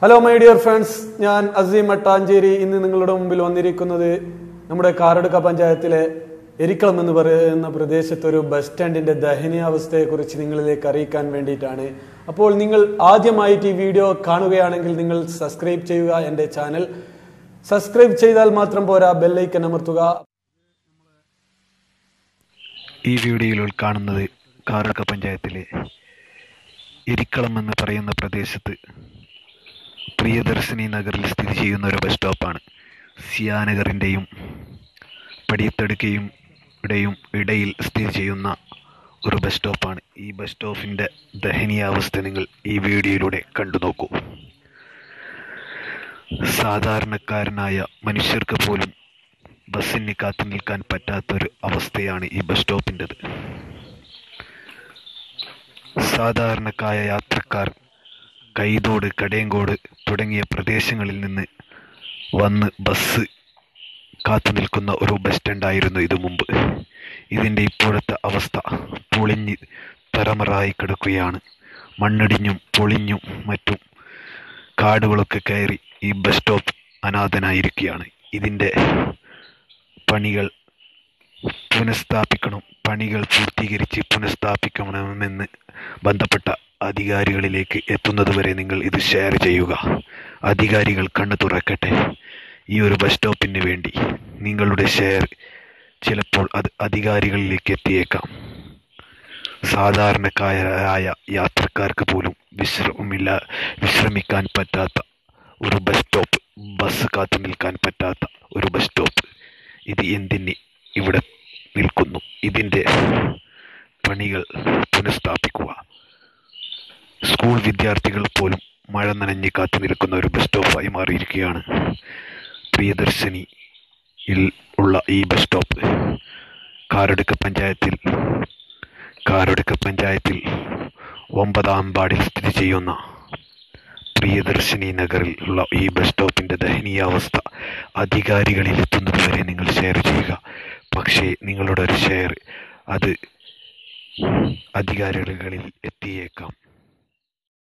Hello my dear friends, ഞാൻ അസീം മട്ടാഞ്ചേരി. ഇന്ന് നിങ്ങളുടെ മുമ്പിൽ വന്നിരിക്കുന്നത് നമ്മുടെ കാറടുക്ക പഞ്ചായത്തിലെ എരിക്കളം എന്ന് പറയുന്ന പ്രദേശത്ത് ഒരു ബസ് സ്റ്റാൻഡിന്റെ ദയനീയാവസ്ഥയെക്കുറിച്ച് നിങ്ങളിലേക്ക് അറിയിക്കാൻ വേണ്ടിയിട്ടാണ്. അപ്പോൾ നിങ്ങൾ ആദ്യമായിട്ട് ഈ വീഡിയോ കാണുകയാണെങ്കിൽ നിങ്ങൾ സബ്സ്ക്രൈബ് ചെയ്യുക. എൻ്റെ ചാനൽ സബ്സ്ക്രൈബ് ചെയ്താൽ മാത്രം പോരാ, ബെല്ലൈക്കൻ അമർത്തുക. ഈ വീഡിയോയിൽ കാണുന്നത് കാറടുക്ക പഞ്ചായത്തിലെ എരിക്കളം എന്ന് പറയുന്ന പ്രദേശത്ത് പ്രിയദർശിനി നഗറിൽ സ്ഥിതി ചെയ്യുന്ന ഒരു ബസ് സ്റ്റോപ്പാണ്. സിയാനഗറിൻ്റെയും പടിയത്തടുക്കയും ഇടയിൽ സ്ഥിതി ചെയ്യുന്ന ഒരു ബസ് സ്റ്റോപ്പാണ്. ഈ ബസ് സ്റ്റോപ്പിൻ്റെ ദയനീയാവസ്ഥ നിങ്ങൾ ഈ വീഡിയോയിലൂടെ കണ്ടു നോക്കൂ. സാധാരണക്കാരനായ മനുഷ്യർക്ക് പോലും ബസ്സിന് കാത്തു നിൽക്കാൻ പറ്റാത്തൊരു അവസ്ഥയാണ് ഈ ബസ് സ്റ്റോപ്പിൻ്റെത്. സാധാരണക്കായ യാത്രക്കാർ കൈതോട്, കടയങ്കോട് തുടങ്ങിയ പ്രദേശങ്ങളിൽ നിന്ന് വന്ന് ബസ് കാത്തു നിൽക്കുന്ന ഒരു ബസ് സ്റ്റാൻഡായിരുന്നു ഇത് മുമ്പ്. ഇതിൻ്റെ ഇപ്പോഴത്തെ അവസ്ഥ പൊളിഞ്ഞ് തറമറായി കിടക്കുകയാണ്. മണ്ണിടിഞ്ഞും പൊളിഞ്ഞും മറ്റും കാടുകളൊക്കെ കയറി ഈ ബസ് സ്റ്റോപ്പ് അനാഥനായിരിക്കുകയാണ്. ഇതിൻ്റെ പണികൾ പൂർത്തീകരിച്ച് പുനഃസ്ഥാപിക്കണമെന്ന് ബന്ധപ്പെട്ട അധികാരികളിലേക്ക് എത്തുന്നതുവരെ നിങ്ങൾ ഇത് ഷെയർ ചെയ്യുക. അധികാരികൾ കണ്ണു തുറക്കട്ടെ. ഈ ഒരു ബസ് സ്റ്റോപ്പിന് വേണ്ടി നിങ്ങളുടെ ഷെയർ ചിലപ്പോൾ അത് അധികാരികളിലേക്ക് എത്തിയേക്കാം. സാധാരണക്കാരായ യാത്രക്കാർക്ക് പോലും വിശ്രമിക്കാൻ പറ്റാത്ത ഒരു ബസ് സ്റ്റോപ്പ്, ബസ് കാത്തു നിൽക്കാൻ പറ്റാത്ത ഒരു ബസ് സ്റ്റോപ്പ്. ഇത് എന്തിന് ഇവിടെ നിൽക്കുന്നു? ഇതിൻ്റെ പണികൾ പുനഃസ്ഥാപിക്കുക. സ്കൂൾ വിദ്യാർത്ഥികൾ പോലും മഴ നനഞ്ഞ് കാത്തു നിൽക്കുന്ന ഒരു ബസ് സ്റ്റോപ്പായി മാറിയിരിക്കുകയാണ് പ്രിയദർശിനിയിൽ ഉള്ള ഈ ബസ് സ്റ്റോപ്പ്. കാറടുക്ക പഞ്ചായത്തിൽ 9-ാം വാർഡിൽ സ്ഥിതി ചെയ്യുന്ന പ്രിയദർശിനി നഗറിൽ ഉള്ള ഈ ബസ് സ്റ്റോപ്പിൻ്റെ ദയനീയാവസ്ഥ അധികാരികളിൽ എത്തുന്നതുവരെ നിങ്ങൾ ഷെയർ ചെയ്യുക. പക്ഷേ നിങ്ങളുടെ ഒരു ഷെയർ അത് അധികാരികളിൽ എത്തിയേക്കാം.